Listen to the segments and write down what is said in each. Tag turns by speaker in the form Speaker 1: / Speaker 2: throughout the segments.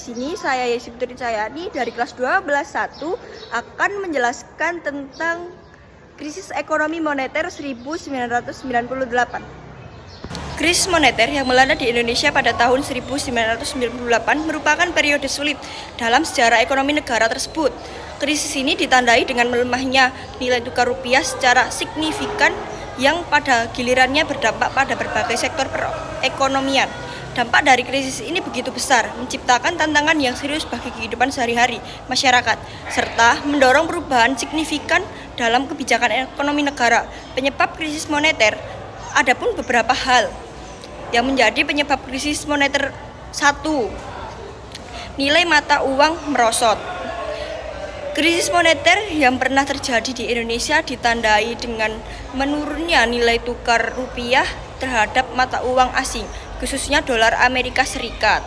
Speaker 1: sini saya Yesi Putri Cahyani dari kelas 12 1 akan menjelaskan tentang krisis ekonomi moneter 1998. Krisis moneter yang melanda di Indonesia pada tahun 1998 merupakan periode sulit dalam sejarah ekonomi negara tersebut. Krisis ini ditandai dengan melemahnya nilai tukar rupiah secara signifikan yang pada gilirannya berdampak pada berbagai sektor perekonomian. Dampak dari krisis ini begitu besar, menciptakan tantangan yang serius bagi kehidupan sehari-hari masyarakat, serta mendorong perubahan signifikan dalam kebijakan ekonomi negara. Penyebab krisis moneter, adapun beberapa hal yang menjadi penyebab krisis moneter. 1. Nilai mata uang merosot. Krisis moneter yang pernah terjadi di Indonesia ditandai dengan menurunnya nilai tukar rupiah terhadap mata uang asing, khususnya dolar Amerika Serikat.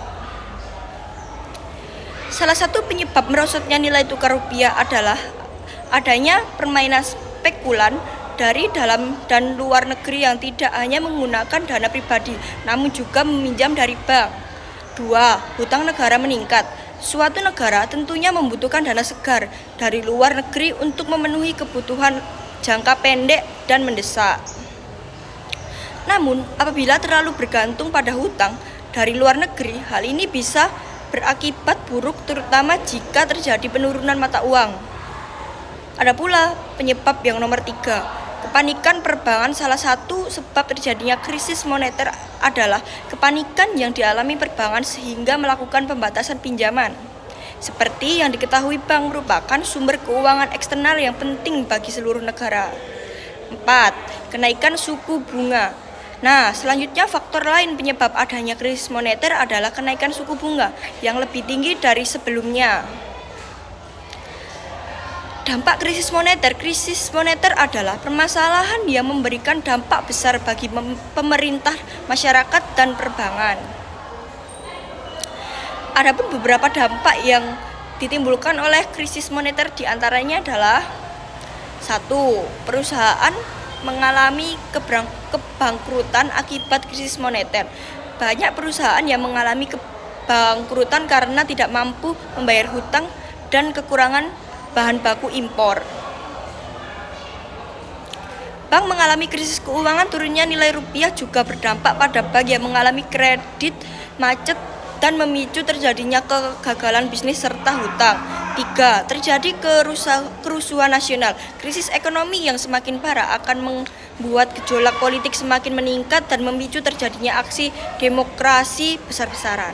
Speaker 1: Salah satu penyebab merosotnya nilai tukar rupiah adalah adanya permainan spekulan dari dalam dan luar negeri yang tidak hanya menggunakan dana pribadi, namun juga meminjam dari bank. 2. Hutang negara meningkat. Suatu negara tentunya membutuhkan dana segar dari luar negeri untuk memenuhi kebutuhan jangka pendek dan mendesak. Namun, apabila terlalu bergantung pada hutang dari luar negeri, hal ini bisa berakibat buruk terutama jika terjadi penurunan mata uang. Ada pula penyebab yang nomor 3. Kepanikan perbankan. Salah satu sebab terjadinya krisis moneter adalah kepanikan yang dialami perbankan sehingga melakukan pembatasan pinjaman. Seperti yang diketahui, bank merupakan sumber keuangan eksternal yang penting bagi seluruh negara. 4. Kenaikan suku bunga. Nah, selanjutnya faktor lain penyebab adanya krisis moneter adalah kenaikan suku bunga yang lebih tinggi dari sebelumnya. Dampak krisis moneter. Krisis moneter adalah permasalahan yang memberikan dampak besar bagi pemerintah, masyarakat, dan perbankan. Adapun beberapa dampak yang ditimbulkan oleh krisis moneter diantaranya adalah 1. Perusahaan mengalami kebangkrutan akibat krisis moneter. Banyak perusahaan yang mengalami kebangkrutan karena tidak mampu membayar hutang dan kekurangan bahan baku impor. Bank mengalami krisis keuangan. Turunnya nilai rupiah juga berdampak pada bank yang mengalami kredit macet dan memicu terjadinya kegagalan bisnis serta hutang. 3. Terjadi kerusuhan nasional. Krisis ekonomi yang semakin parah akan membuat gejolak politik semakin meningkat dan memicu terjadinya aksi demokrasi besar-besaran.